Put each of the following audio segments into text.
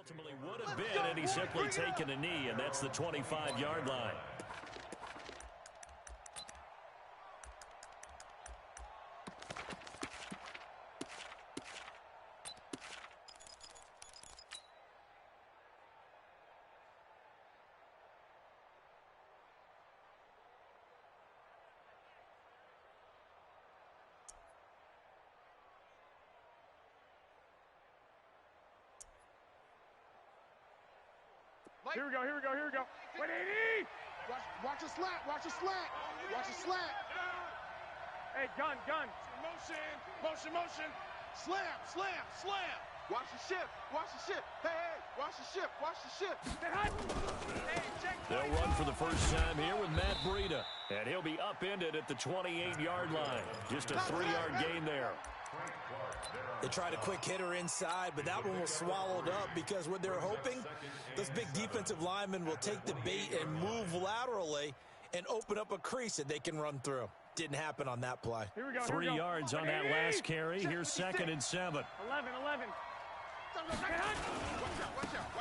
Ultimately would have been, and he's simply taken a knee, and that's the 25-yard line. Here we go, here we go, here we go. 180! Watch a slat, watch a slat, watch a slat. Hey, gun. Motion. Slam. Watch the shift. Hey, watch the shift. They'll run for the first time here with Matt Breida, and he'll be upended at the 28-yard line. Just a 3-yard gain there. They tried a quick hitter inside, but that one was swallowed up because what they're hoping, those big defensive linemen will take the bait and move laterally and open up a crease that they can run through. Didn't happen on that play. Here we go. 3 yards on that last carry. Here's 2nd and 7. 11.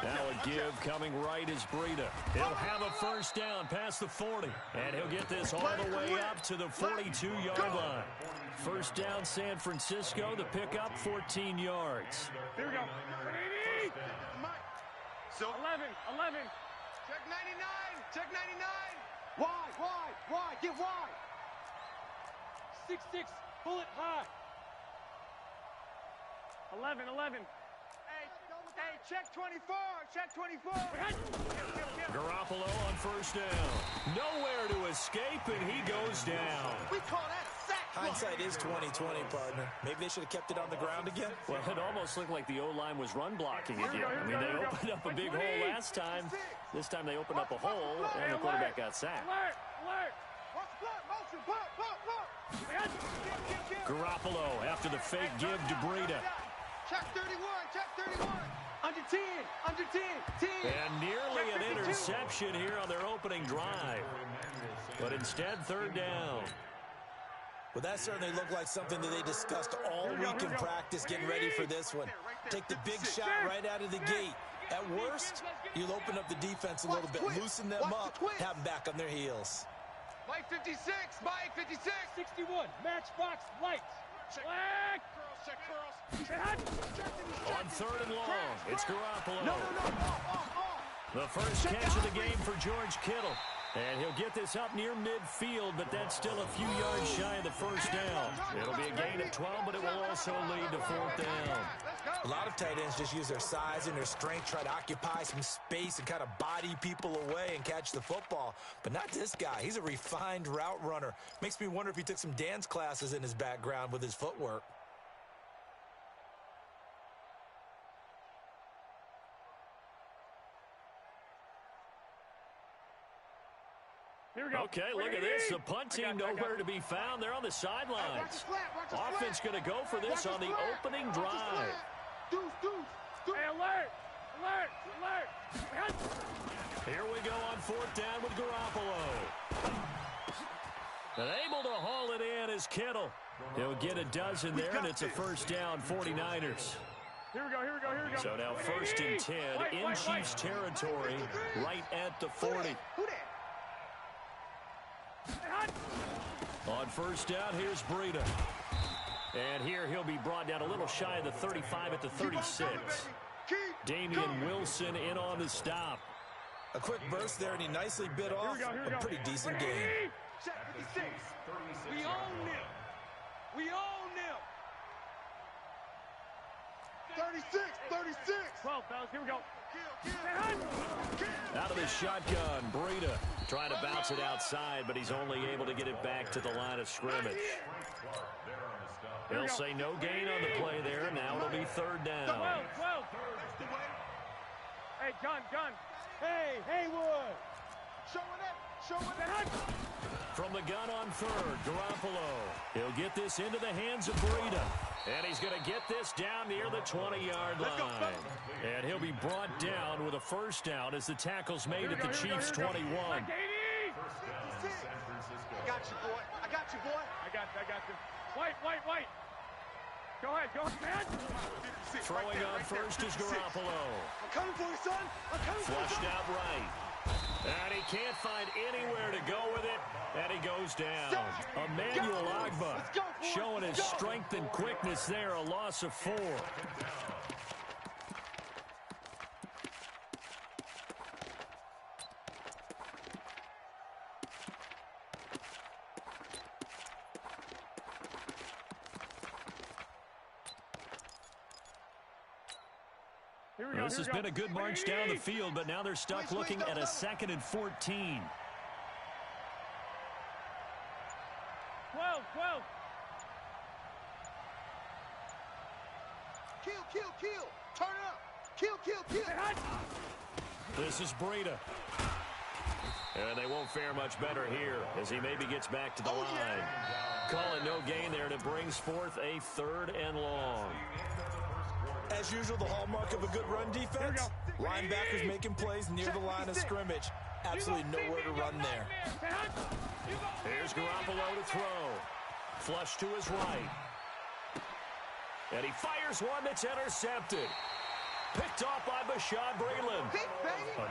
Now a give coming right is Breida. He'll have a first down past the 40. And he'll get this all the way up to the 42-yard line. First down San Francisco. The pickup 14 yards. Here we go. 180! 11. Check 99. Why? Get wide. 6-6. Bullet high. 11. Hey, check 24. Garoppolo on first down. Nowhere to escape, and he goes down. We call that sack. Hindsight is 20/20, partner. Maybe they should have kept it on the ground again. Well, it almost looked like the O-line was run blocking again. I mean, they opened up a big hole last time. This time they opened up a hole, and the quarterback got sacked. Alert! Motion. Garoppolo after the fake give to Breida. Check 31. Under 10. And nearly an interception here on their opening drive. But instead, 3rd down. Well, that certainly looked like something that they discussed all week in practice getting ready for this one. Take the big shot right out of the gate. At worst, you'll open up the defense a little bit, loosen them up, have them back on their heels. Mike 56. 61. Matchbox lights. Check On 3rd and long, it's Garoppolo. No. The first catch of the game for George Kittle. And he'll get this up near midfield, but that's still a few yards shy of the first down. It'll be a gain of 12, but it will also lead to 4th down. A lot of tight ends just use their size and their strength, try to occupy some space and kind of body people away and catch the football. But not this guy. He's a refined route runner. Makes me wonder if he took some dance classes in his background with his footwork. Here we go. Okay, look at this. The punt team nowhere to be found. They're on the sidelines. Offense going to go for this on the opening drive. Hey, alert! Here we go on 4th down with Garoppolo. And able to haul it in is Kittle. He'll get a dozen there, and it's a first down, 49ers. Here we go. So now 1st and 10 in Chiefs territory, right at the 40. On 1st down, here's Breida. And here he'll be brought down a little shy of the 35 at the 36. Damian Wilson in on the stop. A quick burst there, and he nicely bit off a pretty decent game. We own them. 36. 12, fellas. Here we go. Out of the shotgun, Breida trying to bounce it outside, but he's only able to get it back to the line of scrimmage. They'll say no gain on the play there. Now it'll be 3rd down. 12. Hey, gun. Hey, Haywood. Showing it. From the gun on 3rd, Garoppolo. He'll get this into the hands of Breida. And he's going to get this down near the 20-yard line. And he'll be brought down with a first down as the tackle's made at the Chiefs' 21. I got you, boy. I got you. White. Go ahead, man. Throwing on first is Garoppolo. I'm coming for you, son. I'm coming for you, Flushed son. out right. And he can't find anywhere to go with it, and he goes down. Emmanuel Agba showing his strength and quickness there, a loss of 4. This has been a good march down the field, but now they're stuck looking at a 2nd and 14. 12. Kill. Turn it up. Kill. This is Breida. And they won't fare much better here as he maybe gets back to the line. Calling no gain there, and it brings forth a 3rd and long. As usual, the hallmark of a good run defense, linebackers making plays near the line of scrimmage. Absolutely nowhere to run there. Here's Garoppolo to throw. Flush to his right. And he fires one that's intercepted. Picked off by Bashaud Breeland.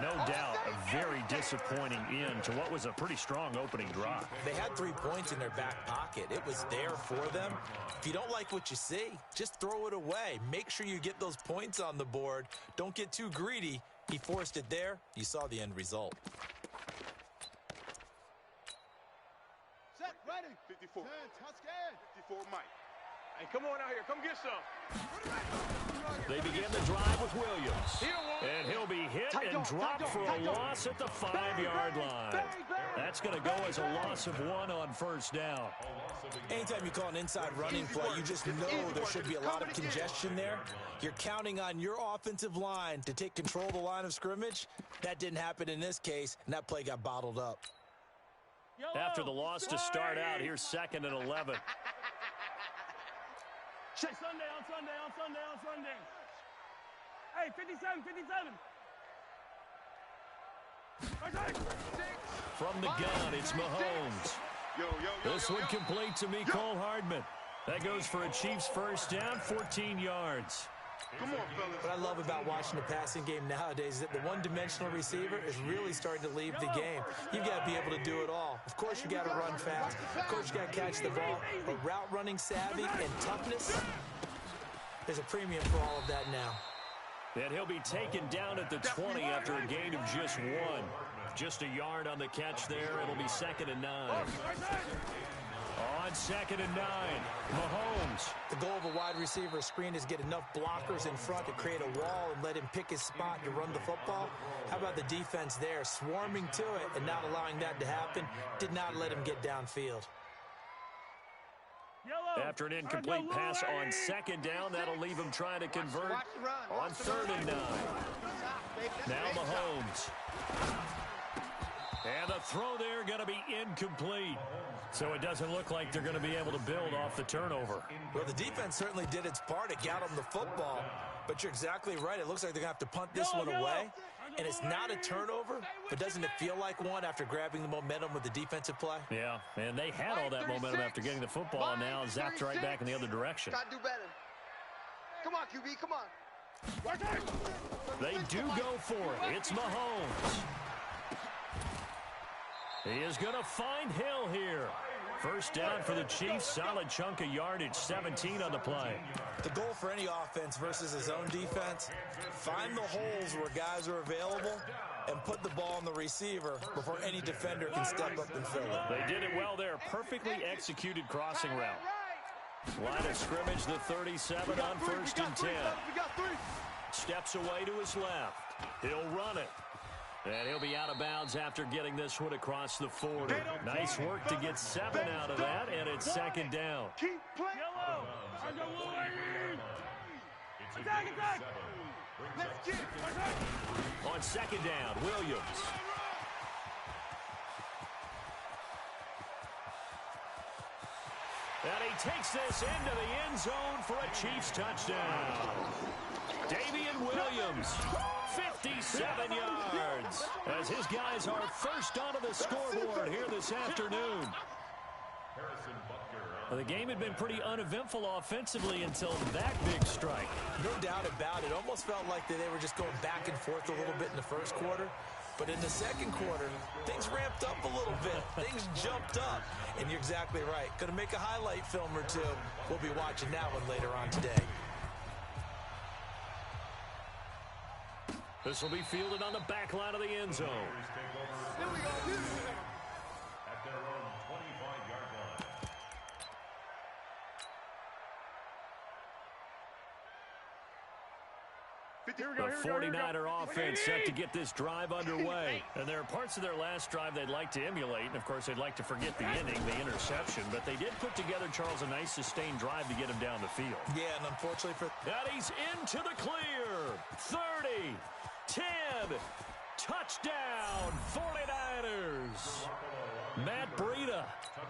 No doubt, a very disappointing end to what was a pretty strong opening drive. They had 3 points in their back pocket. It was there for them. If you don't like what you see, just throw it away. Make sure you get those points on the board. Don't get too greedy. He forced it there. You saw the end result. Set, ready. 54. 54, Mike. Hey, come on out here. Come get some. They begin the drive with Williams. And he'll be hit and dropped for a loss at the 5-yard line. That's going to go as a loss of 1 on first down. Anytime you call an inside running play, you just know there should be a lot of congestion there. You're counting on your offensive line to take control of the line of scrimmage. That didn't happen in this case, and that play got bottled up. After the loss to start out, here's 2nd and 11. Sunday. Hey, 57. From the gun, it's Mahomes. This one complete to Mecole Hardman. That goes for a Chiefs first down, 14 yards. Come on, fellas. What I love about watching the passing game nowadays is that the one-dimensional receiver is really starting to leave the game. You've got to be able to do it all. Of course, you got to run fast. Of course, you got to catch the ball. But route running savvy and toughness, there's a premium for all of that now. And he'll be taken down at the 20 after a gain of just 1. Just a yard on the catch there. It'll be 2nd and 9. On 2nd and 9, Mahomes. The goal of a wide receiver screen is get enough blockers in front to create a wall and let him pick his spot to run the football. How about the defense there, swarming to it and not allowing that to happen? Did not let him get downfield. After an incomplete pass on 2nd down, that'll leave him trying to convert on 3rd and 9. Now Mahomes. And the throw there going to be incomplete. So it doesn't look like they're going to be able to build off the turnover. Well, the defense certainly did its part. It got them the football. But you're exactly right. It looks like they're going to have to punt this one away. And it's not a turnover, but doesn't it feel like one after grabbing the momentum with the defensive play? Yeah, and they had all that momentum after getting the football, and now zapped right back in the other direction. Gotta do better. Come on, QB, come on. They do go for it. It's Mahomes. He is going to find Hill here. First down for the Chiefs. Solid chunk of yardage, 17 on the play. The goal for any offense versus his own defense, find the holes where guys are available and put the ball on the receiver before any defender can step up and fill it. They did it well there. Perfectly executed crossing route. Line of scrimmage, the 37 on 1st and 10. Steps away to his left. He'll run it. And he'll be out of bounds after getting this one across the 40. Nice work to get 7 out of that, and it's 2nd down. Keep playing. Attack. Let's get it. On 2nd down, Williams. And he takes this into the end zone for a Chiefs touchdown. Davian Williams, 57 yards, as his guys are first onto the scoreboard here this afternoon. Harrison Butker Well, the game had been pretty uneventful offensively until that big strike. No doubt about it. Almost felt like they were just going back and forth a little bit in the first quarter. But in the second quarter, things ramped up a little bit. Things jumped up. And you're exactly right. Going to make a highlight film or two. We'll be watching that one later on today. This will be fielded on the back line of the end zone. Here we go. At their own 25-yard line. The 49er offense set to get this drive underway. And there are parts of their last drive they'd like to emulate. And, of course, they'd like to forget the inning, the interception. But they did put together, Charles, a nice sustained drive to get him down the field. Yeah, and unfortunately for... And he's into the clear. 30, 10, touchdown, 49ers. Matt Breida,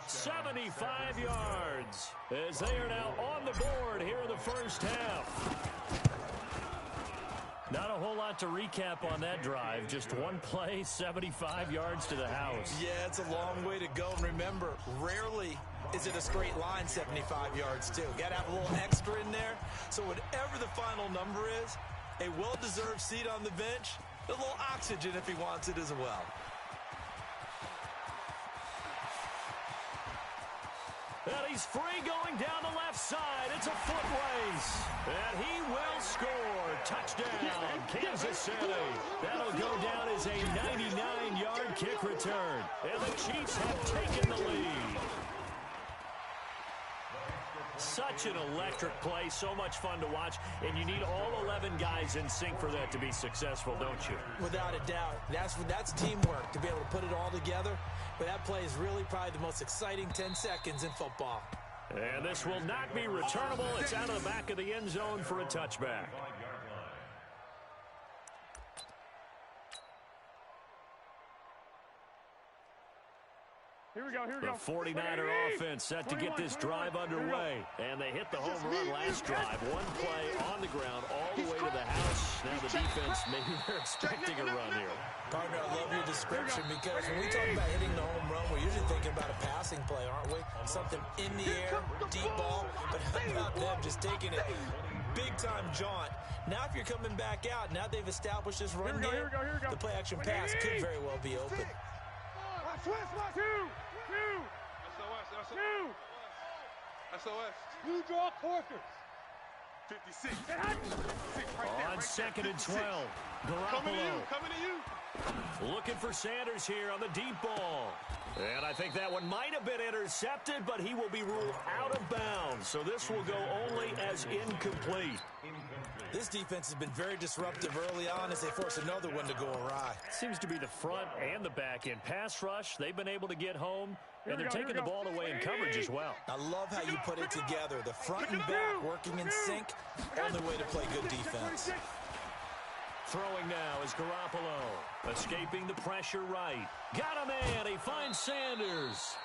75 yards, as they are now on the board here in the first half. Not a whole lot to recap on that drive. Just one play, 75 yards to the house. Yeah, it's a long way to go. And remember, rarely is it a straight line 75 yards, too. Got to have a little extra in there. So whatever the final number is, a well-deserved seat on the bench, a little oxygen if he wants it as well. And he's free going down the left side. It's a foot race. And he will score. Touchdown, Kansas City. That'll go down as a 99-yard kick return. And the Chiefs have taken the lead. Such an electric play, so much fun to watch, and you need all 11 guys in sync for that to be successful, don't you? Without a doubt. That's teamwork, to be able to put it all together. But that play is really probably the most exciting 10 seconds in football. And this will not be returnable. It's out of the back of the end zone for a touchback. Here we go. The 49er offense set to get this drive underway. And they hit the home run last drive. One play on the ground all the way to the house. Now the defense, maybe they're expecting a run here. Partner, I love your description because when we talk about hitting the home run, we're usually thinking about a passing play, aren't we? Something in the air, deep ball. But how about them just taking it big-time jaunt? Now if you're coming back out, now they've established this run game, the play-action pass could very well be open. SOS. You draw corkers. 56. On second and 12. Garoppolo. Coming to you. Looking for Sanders here on the deep ball. And I think that one might have been intercepted, but he will be ruled out of bounds. So this will go only as incomplete. This defense has been very disruptive early on as they force another one to go awry. Seems to be the front and the back end. Pass rush, they've been able to get home, and they're taking the ball away in coverage as well. I love how you put it together. The front and back working in sync, only way to play good defense. Throwing now is Garoppolo. Escaping the pressure right. Got a man. He finds Sanders.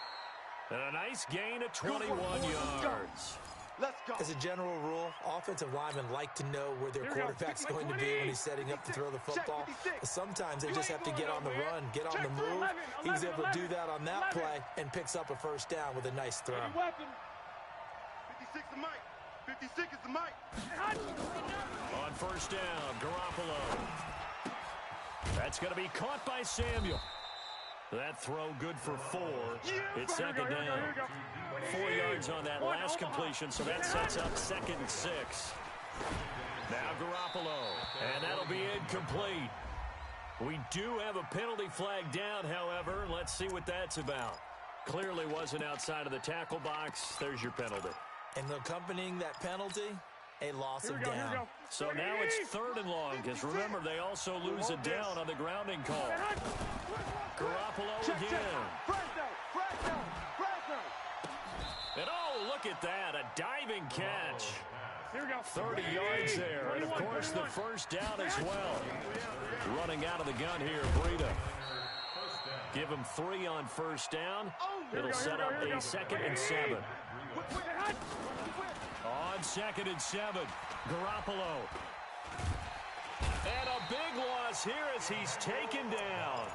And a nice gain of 21 yards. Let's go. As a general rule, offensive linemen like to know where their quarterback's going to be when he's setting up to throw the football. But sometimes they just have to get on the run, get on the move. He was able to do that on that play and picks up a first down with a nice throw. 56 the mic. 56 is the mic. On first down, Garoppolo. That's going to be caught by Samuel. That throw good for 4. It's second down. 4 yards on that last completion, so that sets up second and 6. Now Garoppolo, and that'll be incomplete. We do have a penalty flag down, however. Let's see what that's about. Clearly wasn't outside of the tackle box. There's your penalty. And accompanying that penalty, a loss of down. So now it's third and long, because remember, they also lose a down on the grounding call. Garoppolo again. And oh, look at that, a diving catch. 30 yards there, and of course the first down as well. Running out of the gun here, Breida. Give him 3 on first down. It'll set up a second and 7. On second and 7, Garoppolo. And a big loss here as he's taken down.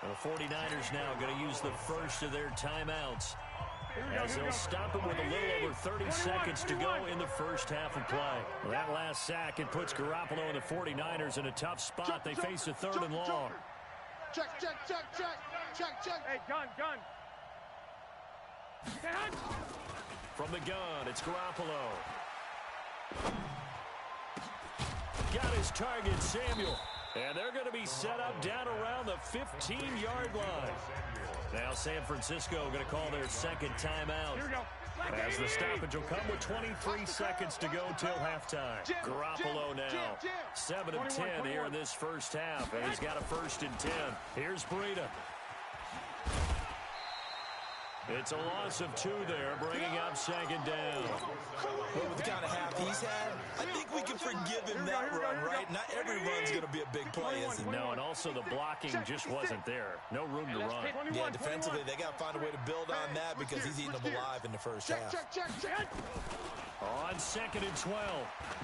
The 49ers now going to use the first of their timeouts. as they'll stop him with a little over 30 seconds to go in the first half of play. Well, that last sack, it puts Garoppolo and the 49ers in a tough spot. They face a 3rd and long. Check. Hey, gun. From the gun, it's Garoppolo. Got his target, Samuel. And they're going to be set up down around the 15-yard line. Now San Francisco going to call their second timeout. Here we go. As the stoppage will come with 23 seconds to go till halftime. Garoppolo now. 7 of 10 here in this first half. And he's got a 1st and 10. Here's Breida. It's a loss of 2 there, bringing up 2nd down. Well, with the kind of half he's had, I think we can forgive him that run, right? Not every run's going to be a big play, is it? No, and also the blocking just wasn't there. No room to run. Yeah, defensively, they got to find a way to build on that because he's eating them alive in the first half. Check. On 2nd and 12,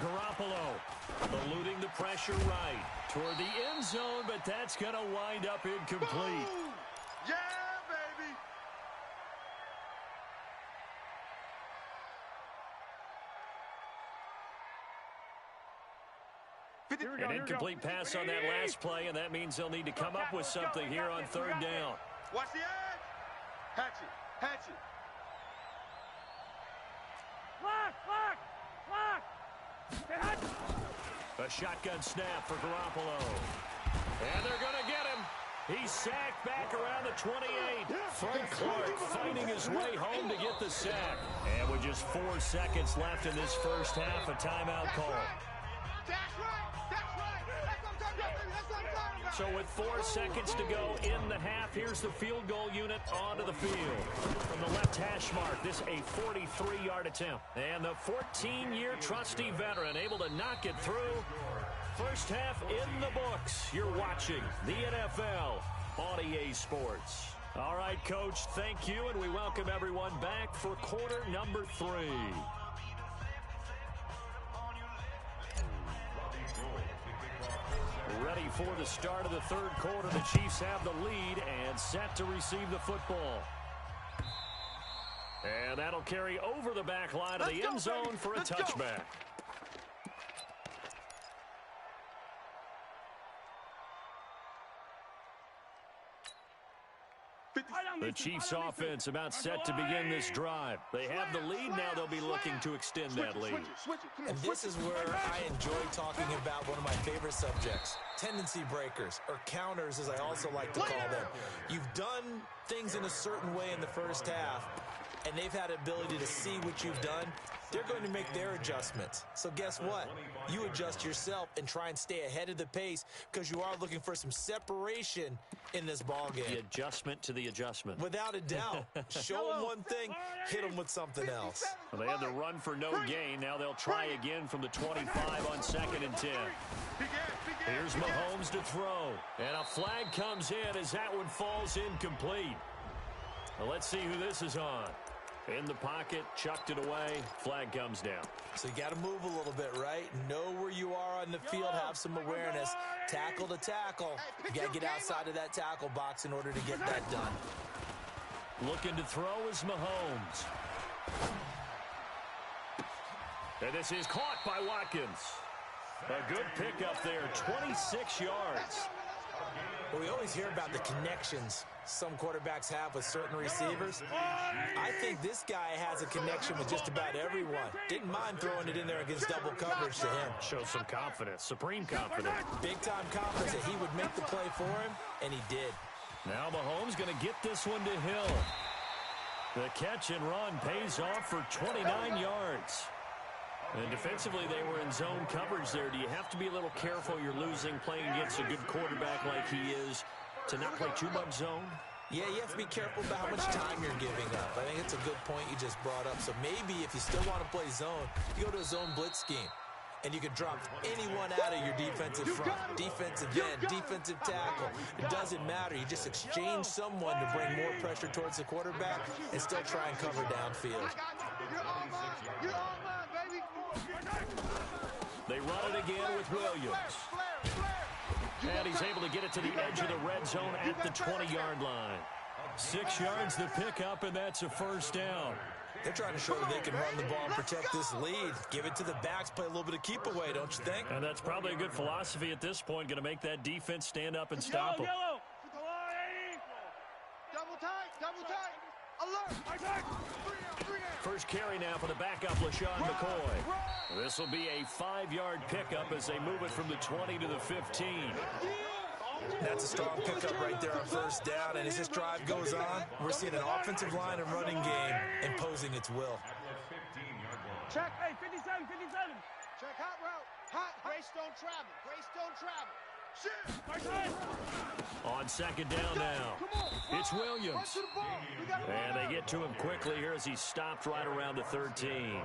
Garoppolo eluding the pressure right toward the end zone, but that's going to wind up incomplete. Yeah, baby. An incomplete pass on that last play, and that means they'll need to come up with something here on 3rd down. Watch the edge. Hatchet. Lock. A shotgun snap for Garoppolo. And they're going to get him. He's sacked back around the 28. Frank Clark fighting his way home to get the sack. And with just 4 seconds left in this first half, a timeout call. That's right. So with 4 seconds to go in the half, here's the field goal unit onto the field. From the left hash mark, this a 43-yard attempt. And the 14-year trusty veteran able to knock it through. First half in the books. You're watching the NFL on EA Sports. All right, Coach, thank you, and we welcome everyone back for quarter number 3. Ready for the start of the 3rd quarter. The Chiefs have the lead and set to receive the football. And that'll carry over the back line of the end zone for a touchback. The Chiefs offense about set to begin this drive. They have the lead. Now they'll be looking to extend that lead. And this is where I enjoy talking about one of my favorite subjects, tendency breakers, or counters as I also like to call them. You've done things in a certain way in the first half, and they've had the ability to see what you've done. They're going to make their adjustments. So guess what? You adjust yourself and try and stay ahead of the pace because you are looking for some separation in this ball game. The adjustment to the adjustment. Without a doubt. Show them one thing, hit them with something else. Well, they had the run for no gain. Now they'll try again from the 25 on 2nd and 10. Here's Mahomes to throw. And a flag comes in as that one falls incomplete. Well, let's see who this is on. In the pocket, chucked it away, flag comes down. So you got to move a little bit, right? Know where you are on the field, have some awareness. Tackle to tackle. You got to get outside of that tackle box in order to get that done. Looking to throw is Mahomes. And this is caught by Watkins. A good pickup there, 26 yards. Well, we always hear about the connections some quarterbacks have with certain receivers. I think this guy has a connection with just about everyone. Didn't mind throwing it in there against double coverage to him. Shows some confidence, supreme confidence. Big-time confidence that he would make the play for him, and he did. Now Mahomes going to get this one to Hill. The catch and run pays off for 29 yards. And defensively, they were in zone coverage there. Do you have to be a little careful you're losing playing against a good quarterback like he is to not play too much zone? Yeah, you have to be careful about how much time you're giving up. I think it's a good point you just brought up. So maybe if you still want to play zone, you go to a zone blitz scheme. And you can drop anyone out of your defensive front, defensive end, defensive tackle. It doesn't matter. You just exchange someone to bring more pressure towards the quarterback and still try and cover downfield. They run it again with Williams. And he's able to get it to the edge of the red zone at the 20-yard line. 6 yards the pickup, and that's a first down. They're trying to show that they can run the ball and protect this lead. Give it to the backs, play a little bit of keep away, don't you think? And that's probably a good philosophy at this point, going to make that defense stand up and stop them. Double tight. Alert. First carry now for the backup, LaShawn McCoy. This will be a 5-yard pickup as they move it from the 20 to the 15. That's a strong pickup right there on first down, and as this drive goes on, we're seeing an offensive line and running game imposing its will. Check, hey, 57. Check hot route. Hot. Grace don't travel. Shit. On second down now, it's Williams. And they get to him quickly here as he stopped right around the 13.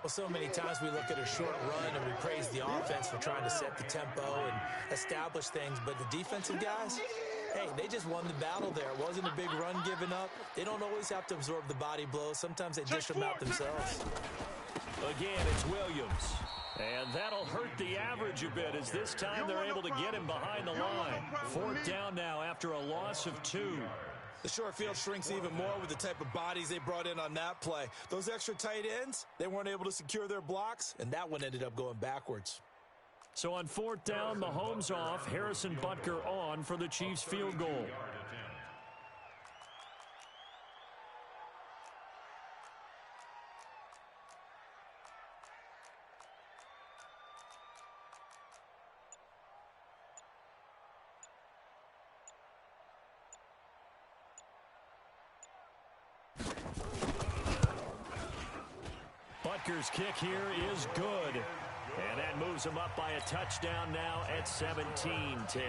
Well, so many times we look at a short run and we praise the offense for trying to set the tempo and establish things, but the defensive guys, hey, they just won the battle there. It wasn't a big run given up. They don't always have to absorb the body blows. Sometimes they dish them out themselves. Again, it's Williams. And that'll hurt the average a bit as this time they're able to get him behind the line. 4th down now after a loss of 2. The short field shrinks even more with the type of bodies they brought in on that play. Those extra tight ends, they weren't able to secure their blocks, and that one ended up going backwards. So on 4th down, Mahomes off, Harrison Butker on for the Chiefs field goal. Butker's kick here is good. And that moves him up by a touchdown now at 17-10.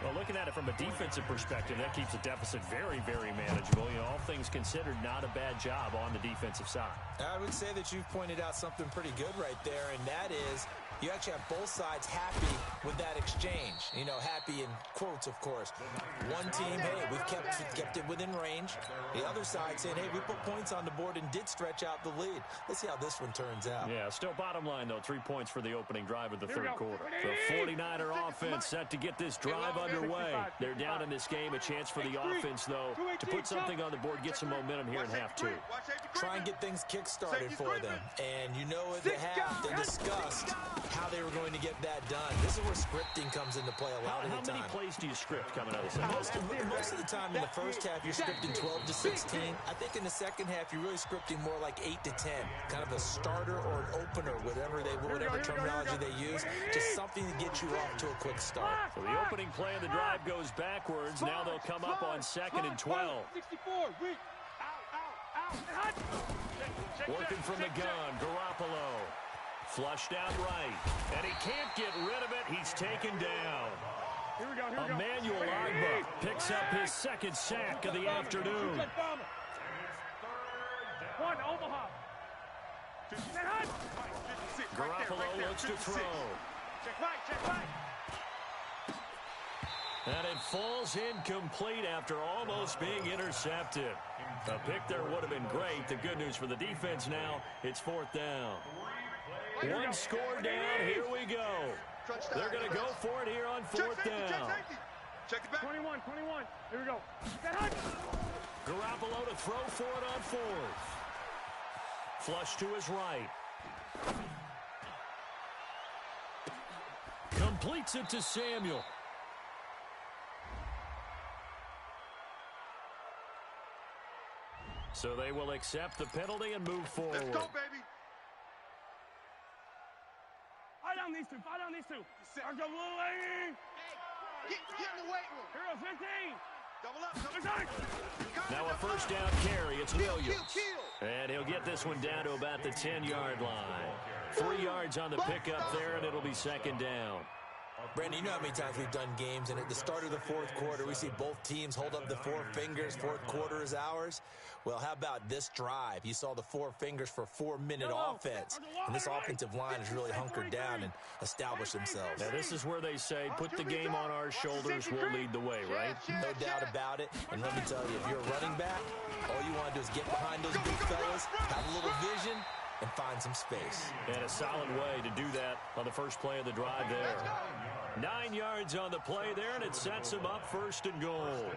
Well, looking at it from a defensive perspective, that keeps the deficit very, very manageable. You know, all things considered, not a bad job on the defensive side. I would say that you've pointed out something pretty good right there, and that is you actually have both sides happy with that exchange. You know, happy in quotes, of course. One team, hey, we've kept it within range. The other side saying, hey, we put points on the board and did stretch out the lead. Let's see how this one turns out. Yeah, still bottom line, though, 3 points for the opening drive of the third quarter. The 49er offense set to get this drive underway. They're down in this game. A chance for the offense, though, to put something on the board, get some momentum here in half 2. Try and get things kick-started for them. And you know at the half, they discussed how they were going to get that done. This is where scripting comes into play a lot of the time. How many plays do you script coming out of the second? Most of the time in the first half, you're scripting 12 to 16. I think in the second half, you're really scripting more like 8 to 10. Kind of a starter or an opener, whatever terminology they use. Just something to get you off to a quick start. So the opening play of the drive goes backwards. Now they'll come up on 2nd and 12. 64, Working from the gun, Garoppolo. Flushed out right. And he can't get rid of it. He's taken down. Here we go. Emmanuel Agba picks up his 2nd sack of the afternoon. One, Omaha. Garoppolo looks to throw. Check right. And it falls incomplete after almost being intercepted. A pick there would have been great. The good news for the defense now, it's 4th down. One score down, here we go. They're going to go for it here on 4th down. Check it back. 21, here we go. Garoppolo to throw for it on 4th. Flush to his right. Completes it to Samuel. So they will accept the penalty and move forward. Let's go, baby. Fight down these two. Our double lane. Get in the weight room. Here, 15. Double up. Now a first down carry. It's Williams. And he'll get this one down to about the 10-yard line. 3 yards on the pickup there, and it'll be 2nd down. Brandon, you know how many times we've done games, and at the start of the 4th quarter, we see both teams hold up the 4 fingers, 4th quarter is ours. Well, how about this drive? You saw the 4 fingers for 4-minute offense, and this offensive line has really hunkered down and established themselves. Now, this is where they say, put the game on our shoulders, we'll lead the way, right? No doubt about it, and let me tell you, if you're a running back, all you want to do is get behind those big fellas, have a little vision, and find some space. And a solid way to do that on the first play of the drive there. 9 yards on the play there, and it sets him up 1st and goal.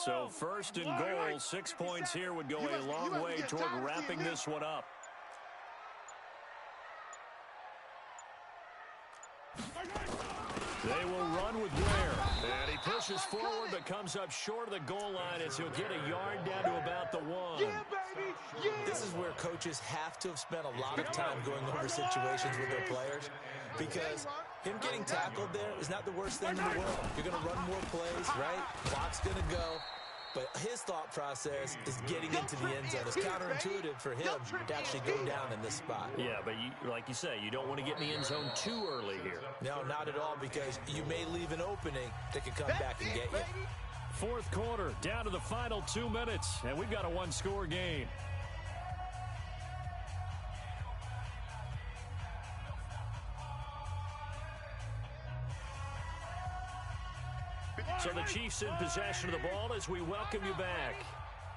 So first and goal, 6 points here would go a long way toward wrapping this one up. They will run with Ware. And he pushes forward but comes up short of the goal line as he'll get a yard down to about the 1. Yeah, baby. Yeah. This is where coaches have to have spent a lot of time going over situations with their players, because him getting tackled there is not the worst thing in the world. You're going to run more plays, right? Clock's going to go. But his thought process is getting into the end zone. It's counterintuitive for him to actually go down in this spot. Yeah, but like you say, you don't want to get in the end zone too early here. No, not at all, because you may leave an opening that can come back and get you. Fourth quarter, down to the final 2 minutes, and we've got a one-score game. So the Chiefs in possession of the ball as we welcome you back.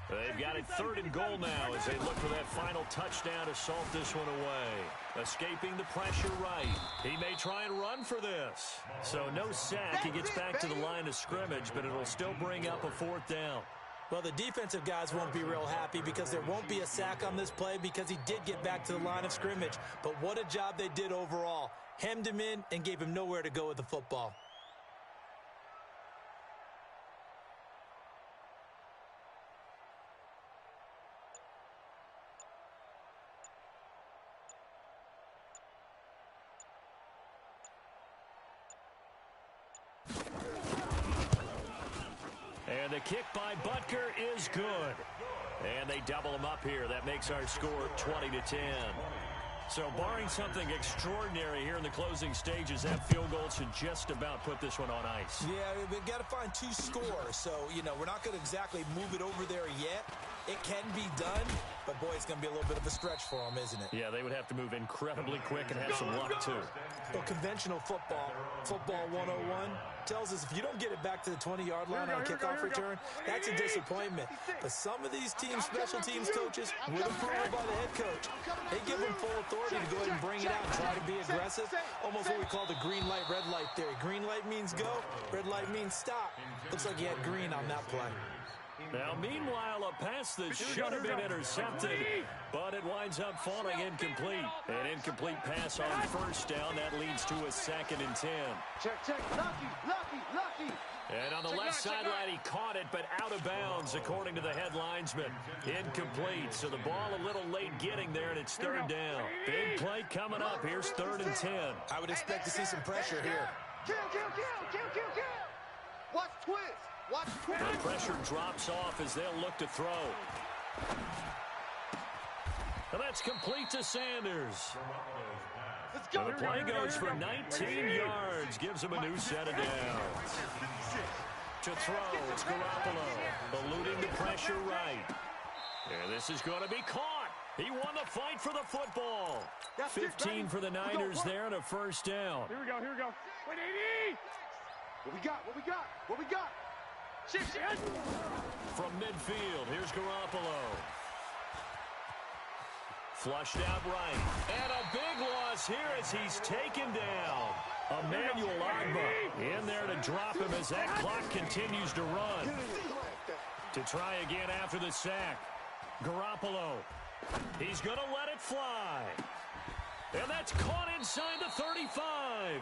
They've got it 3rd and goal now as they look for that final touchdown to salt this one away. Escaping the pressure right. He may try and run for this. So no sack. He gets back to the line of scrimmage, but it'll still bring up a 4th down. Well, the defensive guys won't be real happy because there won't be a sack on this play because he did get back to the line of scrimmage. But what a job they did overall. Hemmed him in and gave him nowhere to go with the football. And the kick by Butker is good. And they double him up here. That makes our score 20-10. So barring something extraordinary here in the closing stages, that field goal should just about put this one on ice. Yeah, we've got to find 2 scores. So, we're not going to exactly move it over there yet. It can be done, but, boy, it's going to be a little bit of a stretch for them, isn't it? Yeah, they would have to move incredibly quick and have some luck, too. Well, conventional football 101, tells us if you don't get it back to the 20-yard line on a kickoff return, that's a disappointment. But some of these teams, special teams coaches, with approval by the head coach, they give them full authority to go ahead and bring it out and try to be aggressive. Almost what we call the green light, red light theory. Green light means go, red light means stop. Looks like he had green on that play. Now, meanwhile, a pass that should have been intercepted, but it winds up falling incomplete. An incomplete pass on 1st down. That leads to a 2nd and 10. Check. Lucky. And on the left sideline, he caught it, but out of bounds, according to the head linesman. Incomplete, so the ball a little late getting there, and it's 3rd down. Big play coming up. Here's 3rd and 10. I would expect to see some pressure here. Kill. Watch twist. The pressure drops off as they'll look to throw. And that's complete to Sanders. Let's go. And the play goes for 19 yards. Gives him a new set of downs. To throw, it's Garoppolo. Eluding the pressure right. And this is going to be caught. He won the fight for the football. 15 for the Niners there and a 1st down. Here we go. Wait, 80! What we got? Shit. From midfield, here's Garoppolo. Flushed out right. And a big loss here as he's taken down. Emmanuel Agba in there to drop him as that clock continues to run. To try again after the sack. Garoppolo. He's going to let it fly. And that's caught inside the 35.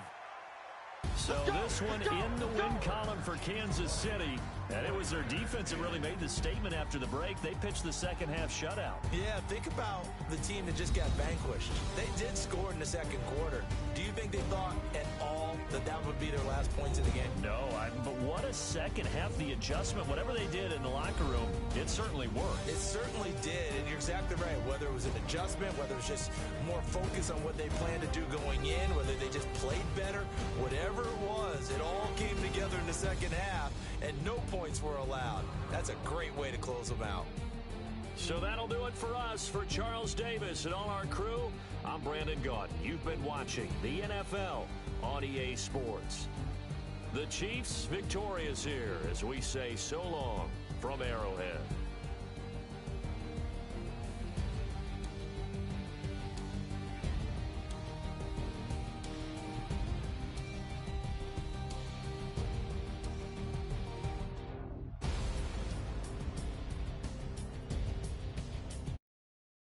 So this one in the win column for Kansas City. And it was their defense that really made the statement after the break. They pitched the second half shutout. Yeah, think about the team that just got vanquished. They did score in the 2nd quarter. Do you think they thought at all that would be their last points of the game? No, but what a second half. The adjustment, whatever they did in the locker room, it certainly worked. It certainly did, and you're exactly right. Whether it was an adjustment, whether it was just more focus on what they planned to do going in, whether they just played better, whatever it was, it all came together in the 2nd half, and no points were allowed. That's a great way to close them out. So that'll do it for us. For Charles Davis and all our crew, I'm Brandon Gaudin. You've been watching the NFL on EA Sports. The Chiefs victorious here as we say so long from Arrowhead.